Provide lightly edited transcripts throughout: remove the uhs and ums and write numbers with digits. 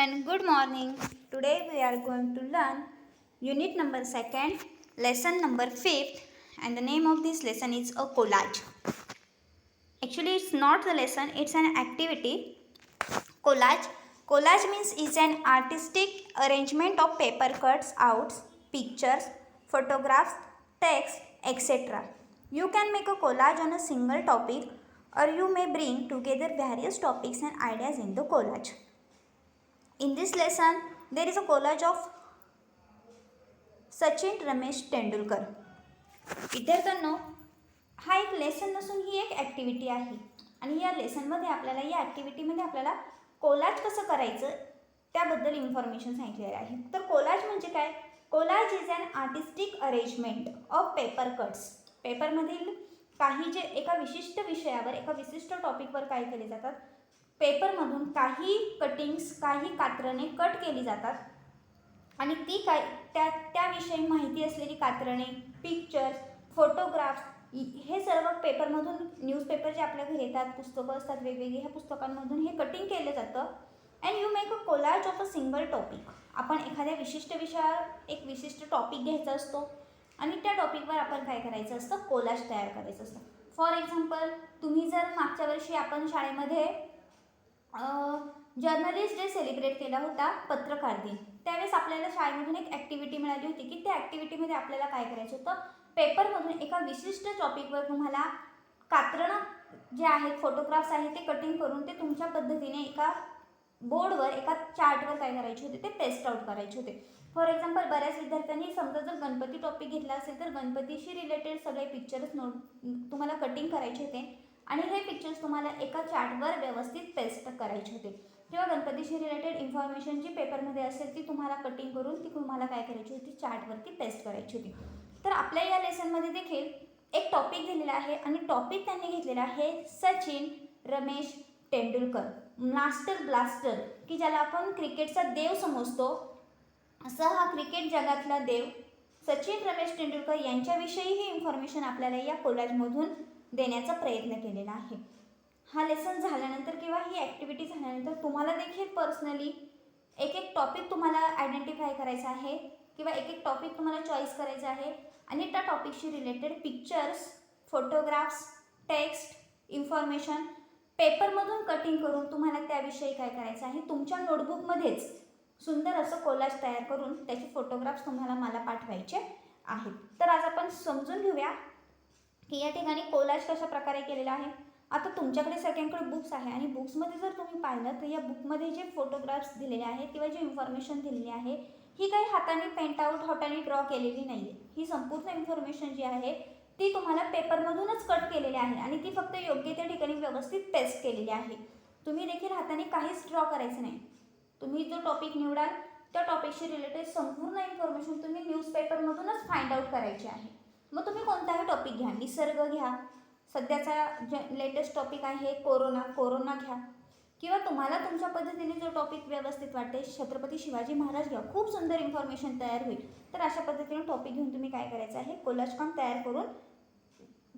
and good morning. Today we are going to learn unit number 2nd, lesson number 5th, and the name of this lesson is a collage. Actually, it's not the lesson, it's an activity. Collage means is an artistic arrangement of paper cuts out, pictures, photographs, text, etc. You can make a collage on a single topic, or you may bring together various topics and ideas in the collage. In this lesson, there is a collage of Sachin Ramesh Tendulkar. विद्यार्थ्यांनो, हा एक lesson नसून ही एक activity आहे आणि या लेसनमध्ये आपल्याला या ॲक्टिव्हिटीमध्ये आपल्याला कोलाज कसं करायचं त्याबद्दल इन्फॉर्मेशन सांगितलेलं आहे. तर कोलाज म्हणजे काय? Collage is an artistic arrangement of paper cuts. पेपरमधील काही जे एका विशिष्ट विषयावर एका विशिष्ट टॉपिकवर काय केले जातात, पेपरमधून काही कटिंग्स काही कात्रणे कट केली जातात आणि ती काय त्याविषयी माहिती असलेली कात्रणे, पिक्चर्स, फोटोग्राफ्स हे सर्व पेपरमधून न्यूजपेपर जे आपल्या घरी येतात, पुस्तकं असतात वेगवेगळी, ह्या पुस्तकांमधून हे कटिंग केलं जातं. And you make a collage of a single topic. आपण एखाद्या विशिष्ट विषयावर एक विशिष्ट टॉपिक घ्यायचा असतो आणि त्या टॉपिकवर आपण काय करायचं असतं, कोलाज तयार करायचं असतं. फॉर एक्झाम्पल, तुम्ही जर मागच्या वर्षी आपण शाळेमध्ये जर्नलिस्ट डे सेलिब्रेट केला होता, पत्रकार दिन, त्यावेळेस आपल्याला शाळेमधून एक ॲक्टिव्हिटी मिळाली होती की त्या ॲक्टिव्हिटीमध्ये आपल्याला काय करायचं होतं, पेपरमधून एका विशिष्ट टॉपिकवर तुम्हाला कात्रणं जे आहेत, फोटोग्राफ्स आहेत, ते कटिंग करून ते तुमच्या पद्धतीने एका बोर्डवर एका चार्टवर काय करायचे होते, ते पेस्ट आउट करायचे होते. फॉर एक्झाम्पल, बऱ्याच विद्यार्थ्यांनी समजा जर गणपती टॉपिक घेतला असेल तर गणपतीशी रिलेटेड सगळे पिक्चर्स तुम्हाला कटिंग करायचे होते आणि हे पिक्चर्स तुम्हाला एका चार्टवर व्यवस्थित पेस्ट करायचे होते. किंवा गणपतीशी रिलेटेड इन्फॉर्मेशन जी पेपरमध्ये असेल ती तुम्हाला कटिंग करून ती तुम्हाला काय करायची होती, चार्टवरती पेस्ट करायची होती. तर आपल्या या लेसनमध्ये देखील एक टॉपिक दिलेला आहे आणि टॉपिक त्यांनी घेतलेला आहे सचिन रमेश तेंडुलकर, मास्टर ब्लास्टर, की ज्याला आपण क्रिकेटचा देव समजतो, असा हा क्रिकेट जगातला देव सचिन रमेश तेंडुलकर यांच्याविषयी ही इन्फॉर्मेशन आपल्याला या कोलाजमधून देण्याचा प्रयत्न केलेला आहे. हा लेसन झाल्यानंतर किंवा ही ॲक्टिव्हिटी झाल्यानंतर तुम्हाला देखील पर्सनली एक एक टॉपिक तुम्हाला आयडेंटिफाय करायचा आहे किंवा एक एक टॉपिक तुम्हाला चॉईस करायचा आहे आणि त्या टॉपिकशी related pictures, photographs, text, information पेपरमधून कटिंग करून तुम्हाला त्याविषयी काय करायचं आहे, तुमच्या नोटबुकमध्येच सुंदर असं कोलाज तयार करून त्याचे फोटोग्राफ्स तुम्हाला मला पाठवायचे आहेत. तर आज आपण समजून घेऊया की या ठिकाणी कोलाज कशा प्रकारे केलेला आहे. आता तुमच्याकडे सगळ्यांकडे बुक्स आहे आणि बुक्समध्ये जर तुम्ही पाहिलं तर या बुकमध्ये जे फोटोग्राफ्स दिलेले आहेत किंवा जे इन्फॉर्मेशन दिलेली आहे ही काही हाताने पेंट आउट, हाताने ड्रॉ केलेली नाही आहे. ही संपूर्ण इन्फॉर्मेशन जी आहे ती तुम्हाला पेपरमधूनच कट केलेली आहे आणि ती फक्त योग्य त्या ठिकाणी व्यवस्थित पेस्ट केलेली आहे. तुम्ही देखील हाताने काहीच ड्रॉ करायचं नाही. तुम्ही जो टॉपिक निवडाल त्या टॉपिकशी रिलेटेड संपूर्ण इन्फॉर्मेशन तुम्ही न्यूजपेपरमधूनच फाइंड आउट करायची आहे. मग तुम्ही कोणताही टॉपिक घ्या, निसर्ग घ्या, सध्याचा लेटेस्ट टॉपिक आहे कोरोना घ्या, किंवा तुम्हाला तुमच्या पद्धतीने जो टॉपिक व्यवस्थित वाटते, छत्रपती शिवाजी महाराज घ्या, खूप सुंदर इन्फॉर्मेशन तयार होईल. तर अशा पद्धतीने टॉपिक घेऊन तुम्ही काय करायचं आहे, कोलाज काम तयार करून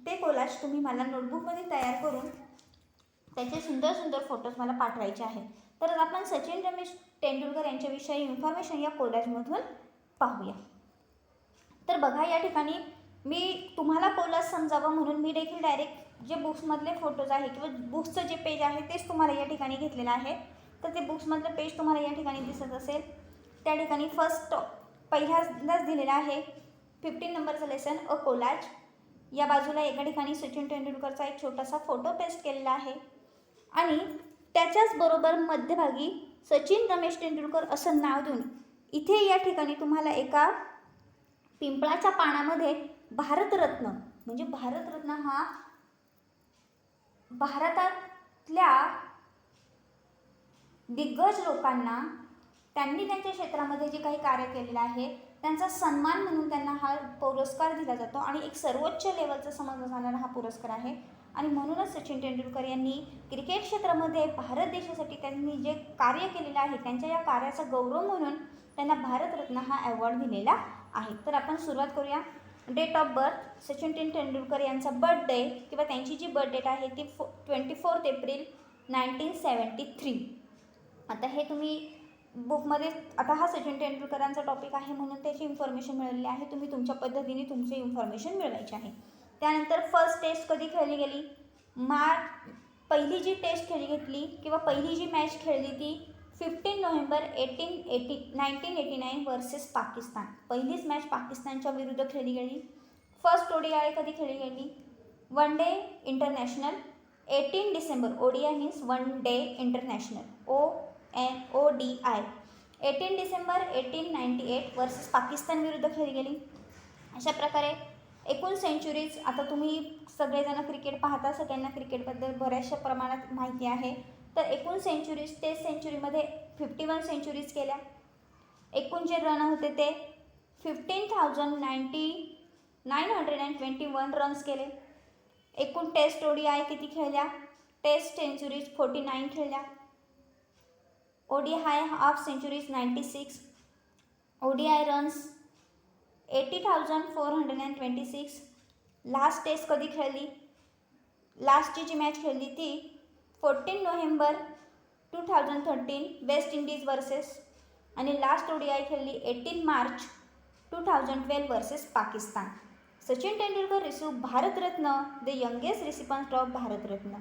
ते कोलाज तुम्ही मला नोटबुकमध्ये तयार करून त्याचे सुंदर सुंदर फोटोज मला पाठवायचे आहेत. तर आपण सचिन रमेश तेंडुलकर यांच्याविषयी इन्फॉर्मेशन या कोलाजमधून पाहूया. तर बघा, या ठिकाणी मी तुम्हाला कोलाज समजावं म्हणून मी देखील डायरेक्ट जे बुक्समधले फोटोज आहे किंवा बुक्सचं जे पेज आहे तेच तुम्हाला या ठिकाणी घेतलेलं आहे. तर ते बुक्समधलं पेज तुम्हाला या ठिकाणी दिसत असेल. त्या ठिकाणी पहिल्यांदाच दिलेलं आहे 15 नंबरचं लेसन अ कोलाज. या बाजूला एका ठिकाणी सचिन तेंडुलकरचा एक छोटासा फोटो पेस्ट केलेला आहे आणि त्याच्याच बरोबर मध्यभागी सचिन रमेश तेंडुलकर असं नाव देऊन इथे या ठिकाणी तुम्हाला एका पिंपळाच्या पानामध्ये भारतरत्न, म्हणजे भारतरत्न हा भारतातल्या दिग्गज लोकांना त्यांनी त्यांच्या क्षेत्रामध्ये जे काही कार्य केलेलं आहे त्यांचा सन्मान म्हणून त्यांना हा पुरस्कार दिला जातो आणि एक सर्वोच्च लेवलचा समजला जाणारा हा पुरस्कार आहे. आणि म्हणूनच सचिन तेंडुलकर यांनी क्रिकेट क्षेत्रामध्ये भारत देशासाठी त्यांनी जे कार्य केलेलं आहे त्यांच्या या कार्याचा गौरव म्हणून त्यांना भारतरत्न हा अवॉर्ड दिलेला आहे. तर आपण सुरुवात करूया. Date of birth Sachin Tendulkar यांचा बर्थडे किंवा त्यांची जी बर्थ डेट आहे ती 24 एप्रिल 1973. आता हे तुम्ही बुकमध्ये आता हा सचिन तेंडुलकरांचा टॉपिक आहे म्हणून त्याची इन्फॉर्मेशन मिळालेली आहे. तुम्ही तुमच्या पद्धतीने तुमची इन्फॉर्मेशन मिळवायची आहे. त्यानंतर फर्स्ट टेस्ट कधी खेळली गेली? पहिली जी टेस्ट खेळली घेतली किंवा पहिली जी मॅच खेळली ती 15 नोव्हेंबर 1989 वर्सेस पाकिस्तान. पहिलीच मॅच पाकिस्तानच्या विरुद्ध खेळली गेली. फर्स्ट ODI कधी खेळली गेली? One day international 18 December. ODI means one day international, ODI 18 December 1898 versus Pakistan विरुद्ध खेळली गेली. अशा प्रकारे एकूण सेंचुरीज, आता तुम्ही सगळेजण क्रिकेट पाहता, सगळ्यांना क्रिकेटबद्दल बऱ्याचशा प्रमाणात माहिती आहे. तर एकूण सेंचुरीज, टेस्ट सेंचुरीमध्ये 51 सेंचुरीज केल्या. एकूण जे रन होते ते 15,921 रन्स केले. एकूण टेस्ट ODI किती खेळल्या? टेस्ट सेंचुरीज 49 खेळल्या. ODI half centuries 96. ODI runs 80,426. Last test कधी खेळली? लास्टची जी मॅच खेळली ती 14 नोव्हेंबर 2013 वेस्ट इंडिज वर्सेस, आणि लास्ट ODI खेळली 18 March 2012 versus Pakistan. Sachin Tendulkar receive Bharat Ratna, the youngest recipient of Bharat Ratna.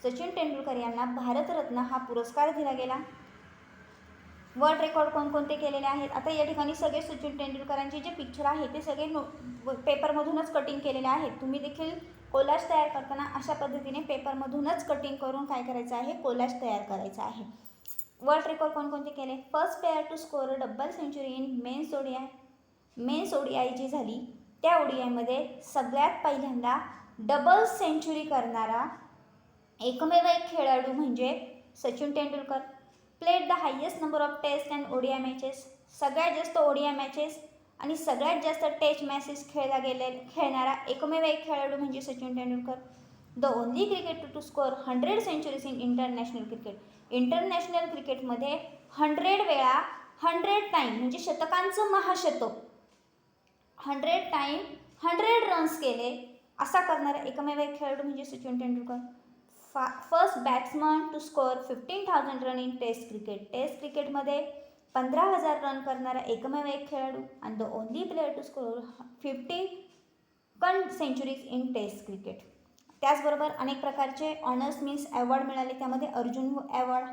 Sachin Tendulkar यांना भारतरत्न हा पुरस्कार दिला गेला. वर्ल्ड रेकॉर्ड कोणकोणते केलेले आहेत? आता या ठिकाणी सगळे सचिन तेंडुलकरांचे जे पिक्चर आहे ते सगळे पेपरमधूनच कटिंग केलेले आहेत. तुम्ही देखील कोलाज तयार करताना अशा पद्धतीने पेपरमधूनच कटिंग करून काय करायचं आहे? कोलाज तयार करायचा आहे. वर्ल्ड रेकॉर्ड कोणकोणते केले? First player to score double century in men's ODI. Men's ODI जी झाली त्या ODI मध्ये सगळ्यात पहिल्यांदा डबल सेंचुरी करणारा एकमेव एक खेळाडू म्हणजे Sachin Tendulkar. Played the highest number of test and ODI matches. सगळ्यात जास्त ODI मॅचेस आणि सगळ्यात जास्त टेस्ट मॅचेस खेळणारा एकमेव एक खेळाडू म्हणजे Sachin Tendulkar. The only cricketer to score 100 centuries in international cricket. International क्रिकेटमध्ये 100 वेळा 100 टाईम म्हणजे शतकांचं महाशतक 100 टाईम 100 रन्स केले असा करणारा एकमेव एक खेळाडू म्हणजे Sachin Tendulkar. First batsman to score 15,000 run in test cricket. Test क्रिकेटमध्ये 15,000 रन करणारा एकमेव एक खेळाडू. आणि the only player to score 50 centuries in test cricket. त्याचबरोबर अनेक प्रकारचे ऑनर्स मीन्स अवॉर्ड मिळाले. त्यामध्ये अर्जुन अवॉर्ड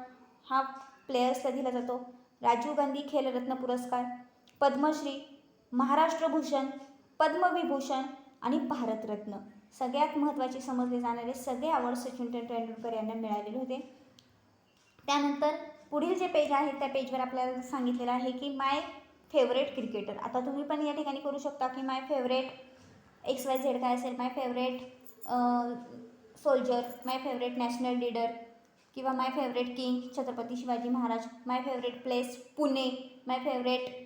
हा प्लेयर्सला दिला जातो. राजीव गांधी खेलरत्न पुरस्कार, पद्मश्री, महाराष्ट्र भूषण, पद्मविभूषण आणि भारतरत्न. सगळ्यात महत्त्वाचे समजले जाणारे सगळे अवॉर्ड सचिन तेंडुलकर यांना मिळालेले होते. त्यानंतर पुढील जे पेज आहे त्या पेजवर आपल्याला सांगितलेलं आहे की माय फेवरेट क्रिकेटर. आता तुम्ही पण या ठिकाणी करू शकता की माय फेवरेट XYZ काय असेल, माय फेवरेट सोल्जर, माय फेवरेट नॅशनल लीडर किंवा माय फेवरेट किंग छत्रपती शिवाजी महाराज, माय फेवरेट प्लेस पुणे, माय फेवरेट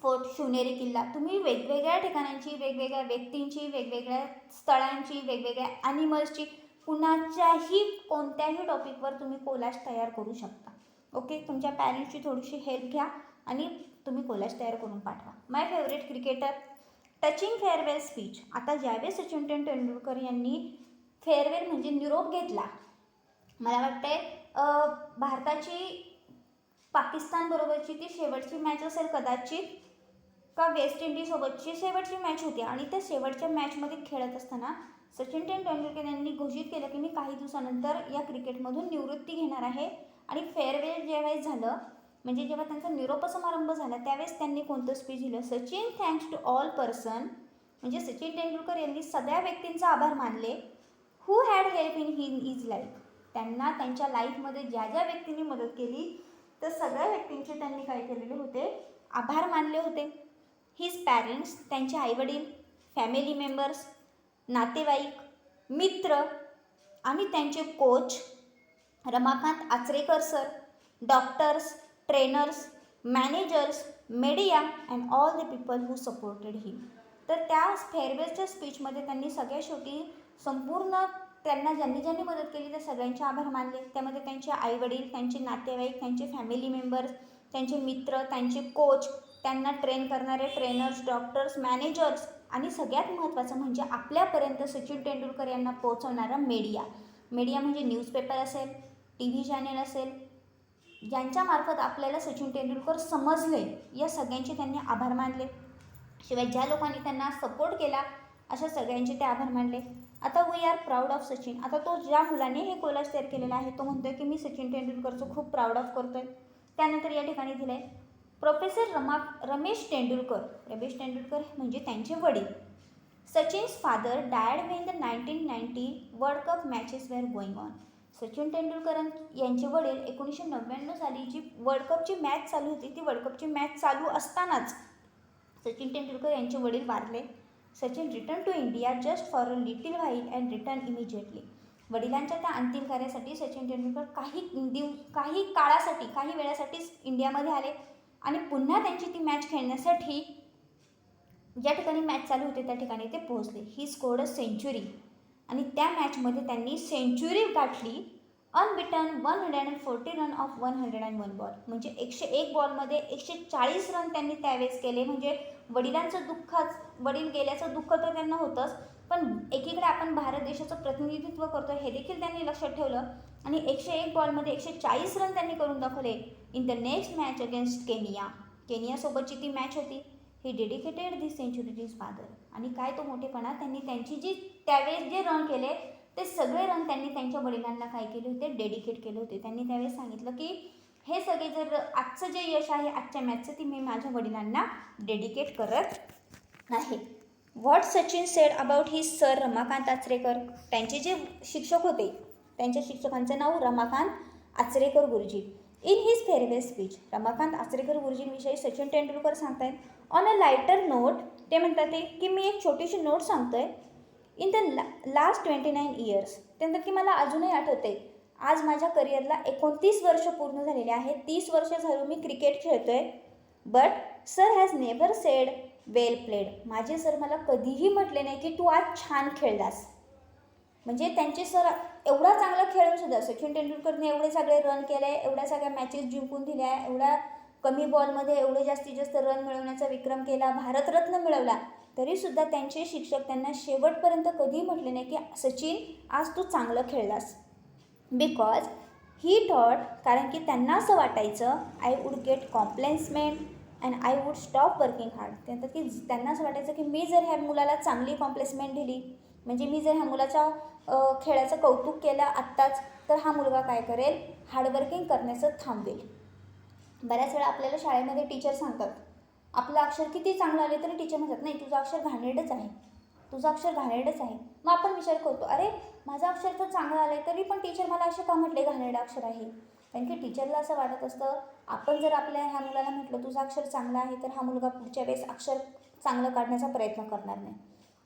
फोर्ट शिवनेरी किल्ला. तुम्ही वेगवेगळ्या ठिकाणांची, वेगवेगळ्या व्यक्तींची, वेगवेगळ्या स्थळांची, वेगवेगळ्या ॲनिमल्सची, कुणाच्याही कोणत्याही टॉपिकवर तुम्ही कोलाज तयार करू शकता. ओके, तुमच्या पॅरेंट्सची थोडीशी हेल्प घ्या आणि तुम्ही कोलाज तयार करून पाठवा. My favourite cricketer, touching farewell speech. आता ज्यावेळेस सचिन तेंडुलकर यांनी फेअरवेल म्हणजे निरोप घेतला, मला वाटते भारताची पाकिस्तानबरोबरची ती शेवटची मॅच असेल कदाचित, का वेस्ट इंडिजसोबतची शेवटची मॅच होती. आणि त्या शेवटच्या मॅचमध्ये खेळत असताना सचिन तेंडुलकर यांनी घोषित केलं की मी काही दिवसानंतर या क्रिकेटमधून निवृत्ती घेणार आहे. आणि फेअरवेल ज्यावेळेस झालं म्हणजे जेव्हा त्यांचा निरोप समारंभ झाला त्यावेळेस त्यांनी कोणतं स्पीच दिलं? Sachin thanks to all person, म्हणजे सचिन तेंडुलकर यांनी सगळ्या व्यक्तींचा आभार मानले. Who had help in his life. त्यांना त्यांच्या लाईफमध्ये ज्या ज्या व्यक्तींनी मदत केली तर सगळ्या व्यक्तींचे त्यांनी काय केलेले होते? आभार मानले होते. हिज पॅरेंट्स, त्यांचे आईवडील, फॅमिली मेंबर्स, नातेवाईक, मित्र आणि त्यांचे coach Ramakant Achrekar sir, doctors, trainers, managers, media and all the people who supported him. तर त्या फेअरवेलच्या स्पीचमध्ये त्यांनी सगळ्या शेवटी संपूर्ण त्यांना ज्यांनी ज्यांनी मदत केली त्या सगळ्यांचे आभार मानले. त्यामध्ये त्यांचे आईवडील, त्यांचे नातेवाईक, त्यांचे फॅमिली मेंबर्स, त्यांचे मित्र, त्यांचे कोच, त्यांना ट्रेन करणारे ट्रेनर्स, डॉक्टर्स, मॅनेजर्स आणि सगळ्यात महत्त्वाचं म्हणजे आपल्यापर्यंत सचिन तेंडुलकर यांना पोहोचवणारा मीडिया. मीडिया म्हणजे न्यूजपेपर असेल, TV चॅनेल असेल, ज्यांच्यामार्फत आपल्याला सचिन तेंडुलकर समजले, या सगळ्यांचे त्यांनी आभार मानले. शिवाय ज्या लोकांनी त्यांना सपोर्ट केला अशा सगळ्यांचे ते आभार मानले. आता we are proud of Sachin. आता तो ज्या मुलाने हे कोलाज तयार केलेला आहे तो म्हणतोय की मी सचिन तेंडुलकरचं खूप प्राऊड ऑफ करतोय. त्यानंतर या ठिकाणी दिलं आहे प्रोफेसर रमेश तेंडुलकर. रमेश तेंडुलकर म्हणजे त्यांचे वडील. Sachin's father died when the 1990 world cup matches were going on. Sachin Tendulkar यांचे वडील 1999 साली जी वर्ल्ड कपची मॅच चालू होती, ती वर्ल्ड कपची मॅच चालू असतानाच सचिन तेंडुलकर यांचे वडील वारले. Sachin return to India just for a little while and return immediately. वडिलांच्या त्या अंतिम कार्यासाठी सचिन तेंडुलकर काही काळासाठी, काही वेळासाठीच इंडियामध्ये आले आणि पुन्हा त्यांची ती मॅच खेळण्यासाठी ज्या ठिकाणी मॅच चालू होते त्या ठिकाणी ते पोहोचले. ही स्कोर्ड अ सेंचुरी आणि त्या मॅचमध्ये त्यांनी सेंचुरी गाठली. Unbeaten 140 run of 101 ball. म्हणजे 101 बॉलमध्ये 140 रन त्यांनी त्यावेळेस केले. म्हणजे वडील गेल्याचं दुःख तर त्यांना होतंच, पण एकीकडे आपण भारत देशाचं प्रतिनिधित्व करतो हे देखील त्यांनी लक्षात ठेवलं आणि 101 बॉलमध्ये 140 रन त्यांनी करून दाखवले. In the next match against केनियासोबतची ती मॅच होती. He dedicated this century to his father. आणि काय तो मोठेपणा, त्यांनी त्यांची जी त्यावेळेस जे रन केले ते सगळे रन त्यांनी त्यांच्या वडिलांना काय केले होते, डेडिकेट केले होते. त्यांनी त्यावेळेस सांगितलं की हे सगळे जर आजचं जे यश आहे आजच्या मॅचचं, ती मी माझ्या वडिलांना डेडिकेट करत आहे. What Sachin sed about his sir Ramakant Achrekar. त्यांचे जे शिक्षक होते, त्यांच्या शिक्षकांचं नाव रमाकांत आचरेकर गुरुजी. In his farewell speech. Ramakant Achrekar गुरुजींविषयी सचिन तेंडुलकर सांगतायत ऑन अ लायटर नोट. ते म्हणतात की मी एक छोटीशी नोट सांगतोय. In the last 29 years. ते म्हणतात की मला अजूनही आठवते, आज माझ्या करिअरला 29 वर्ष पूर्ण झालेले आहेत. 30 वर्ष झालं मी क्रिकेट खेळतोय. But sir has never sed well played. माझे सर मला कधीही म्हटले नाही की तू आज छान खेळलास. म्हणजे त्यांचे सर एवढा चांगला खेळून सुद्धा सचिन तेंडुलकरने एवढे सगळे रन केले, एवढ्या सगळ्या मॅचेस जिंकून दिल्या, एवढ्या कमी बॉलमध्ये एवढे जास्तीत जास्त रन मिळवण्याचा विक्रम केला, भारतरत्न मिळवला, तरीसुद्धा त्यांचे शिक्षक त्यांना शेवटपर्यंत कधीही म्हटले नाही की सचिन आज तू चांगलं खेळलास. बिकॉज ही थॉट, कारण की त्यांना असं वाटायचं I would get complacent and I would stop working hard. त्यानंतर की त्यांना असं वाटायचं की मी जर ह्या मुलाला चांगली कॉम्प्लेसमेंट दिली, म्हणजे मी जर ह्या मुलाच्या खेळाचं कौतुक केलं आत्ताच, तर हा मुलगा काय करेल, हार्डवर्किंग करण्याचं थांबेल. बऱ्याच वेळा आपल्याला शाळेमध्ये टीचर सांगतात, आपलं अक्षर किती चांगलं आले तरी टीचर म्हणतात नाही तुझं अक्षर घाणेरडंच आहे, तुझं अक्षर घाणेरडंच आहे. मग आपण विचार करतो अरे माझं अक्षर तर चांगलं आलं आहे तरी पण टीचर मला असे का म्हटले घाणेरडं अक्षर आहे. कारण की टीचरला असं वाटत असतं आपण जर आपल्या ह्या मुलाला म्हटलं तुझं अक्षर चांगलं आहे तर हा मुलगा पुढच्या वेळेस अक्षर चांगलं काढण्याचा प्रयत्न करणार नाही.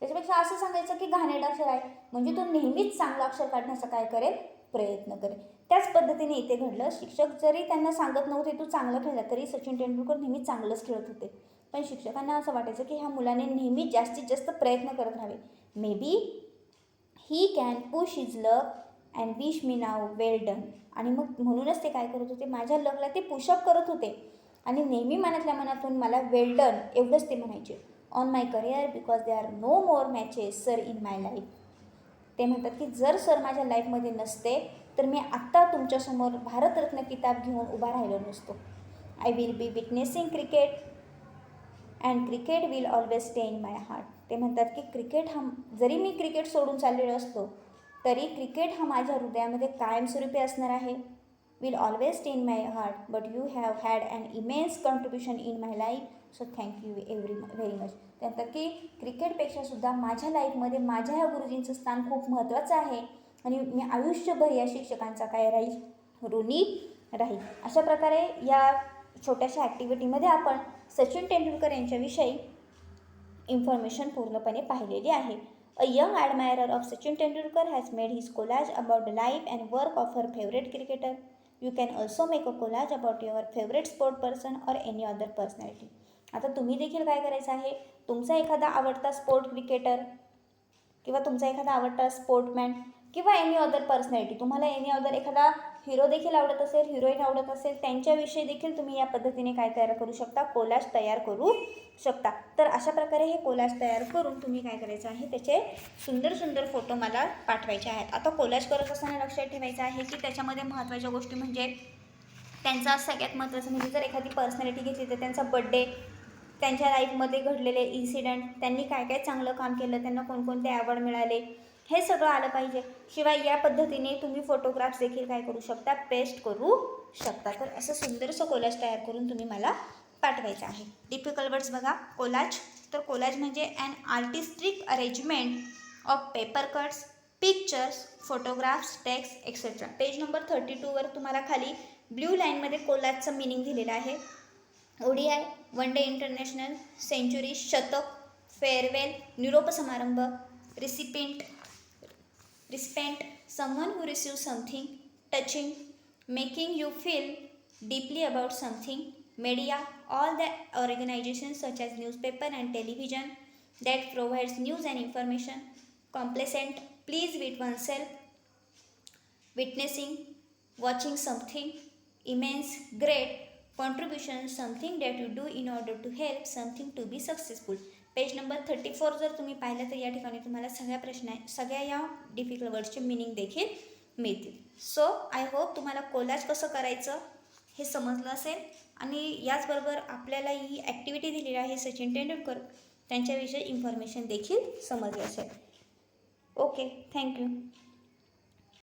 त्याच्यापेक्षा असं सांगायचं की घाणेरडं अक्षर आहे म्हणजे तो नेहमीच चांगलं अक्षर काढण्याचा काय करेल, प्रयत्न करेल. त्याच पद्धतीने इथे घडलं. शिक्षक जरी त्यांना सांगत नव्हते तू चांगलं खेळला तरी सचिन तेंडुलकर नेहमी चांगलंच खेळत होते. पण शिक्षकांना असं वाटायचं की ह्या मुलाने नेहमी जास्तीत जास्त प्रयत्न करत राहावे. May be he can push his luck and wish me now well done. आणि मग म्हणूनच ते काय करत होते, माझ्या लकला ते पुशअप करत होते आणि नेहमी मनातल्या मनातून मला वेल डन एवढंच ते म्हणायचे. On my career because they are no more matches sir in my life. ते म्हणतात की जर सर माझ्या लाईफमध्ये नसते तर मी आत्ता तुमच्यासमोर भारतरत्न किताब घेऊन उभा राहिलो नसतो. I will be witnessing cricket and cricket will always stay in my heart. ते म्हणतात की क्रिकेट हा, जरी मी क्रिकेट सोडून चाललेलो असतो तरी क्रिकेट हा माझ्या हृदयामध्ये कायमस्वरूपी असणार आहे. Will always stay in my heart but you have had an immense contribution in my life so thank you very much. त्यानंतर की क्रिकेटपेक्षासुद्धा माझ्या लाईफमध्ये माझ्या ह्या गुरुजींचं स्थान खूप महत्त्वाचं आहे आणि मी आयुष्यभर या शिक्षकांचा काय राहील, ऋणी राहील. अशा प्रकारे या छोट्याशा ॲक्टिव्हिटीमध्ये आपण सचिन तेंडुलकर यांच्याविषयी इन्फॉर्मेशन पूर्णपणे पाहिलेली आहे. A young admirer of Sachin Tendulkar has made his collage about the life and work of her favourite cricketer. You can also make a collage about your favourite sport person or any other personality. आता तुम्ही देखील काय करायचं आहे, तुमचा एखादा आवडता sport cricketer किंवा तुमचा एखादा आवडता स्पोर्टमॅन किंवा एनी अदर पर्सनॅलिटी, तुम्हाला एनी अदर एखादा हिरो देखील आवडत असेल, हिरोईन आवडत असेल, त्यांच्याविषयी देखील तुम्ही या पद्धतीने काय तयार करू शकता, कोलाज तयार करू शकता. तर अशा प्रकारे हे कोलाज तयार करून तुम्ही काय करायचं आहे, त्याचे सुंदर सुंदर फोटो मला पाठवायचे आहेत. आता कोलाज करत असताना लक्षात ठेवायचं आहे की त्याच्यामध्ये महत्त्वाच्या गोष्टी म्हणजे त्यांचा सगळ्यात महत्त्वाचं म्हणजे जर एखादी पर्सनॅलिटी घेतली तर त्यांचा बड्डे, त्यांच्या लाईफमध्ये घडलेले इन्सिडेंट, त्यांनी काय काय चांगलं काम केलं, त्यांना कोणकोणते अवॉर्ड मिळाले, हे सगळं आलं पाहिजे. शिवाय या पद्धतीने तुम्ही फोटोग्राफ्स देखील काय करू शकता, पेस्ट करू शकता. तर असं सुंदरसं कोलाज तयार करून तुम्ही मला पाठवायचं आहे. डिफिकल्ट वर्ड्स बघा. कोलाज, तर कोलाज म्हणजे an artistic arrangement of paper cuts, pictures, photographs, text etcetera. Page number 32वर तुम्हाला खाली ब्ल्यू लाईनमध्ये कोलाजचं मिनिंग दिलेलं आहे. ODI, one day international, century, शतक, फेअरवेल, निरोप समारंभ, recipient, someone who receive something, touching, making you feel deeply about something, media, all the organizations such as newspaper and television that provides news and information, complacent, pleased with oneself, witnessing, watching something, immense, great, contribution, something that you do in order to help something to be successful. Page number 34 जर तुम्ही पाहिलं तर या ठिकाणी तुम्हाला सगळ्या या difficult वर्ड्सचे meaning देखील मिळतील. सो आय होप तुम्हाला कोलाज कसं करायचं हे समजलं असेल आणि याचबरोबर आपल्याला ही ॲक्टिव्हिटी दिलेली आहे सचिन तेंडुलकर त्यांच्याविषयी इन्फॉर्मेशन देखील समजली असेल. Okay, thank you.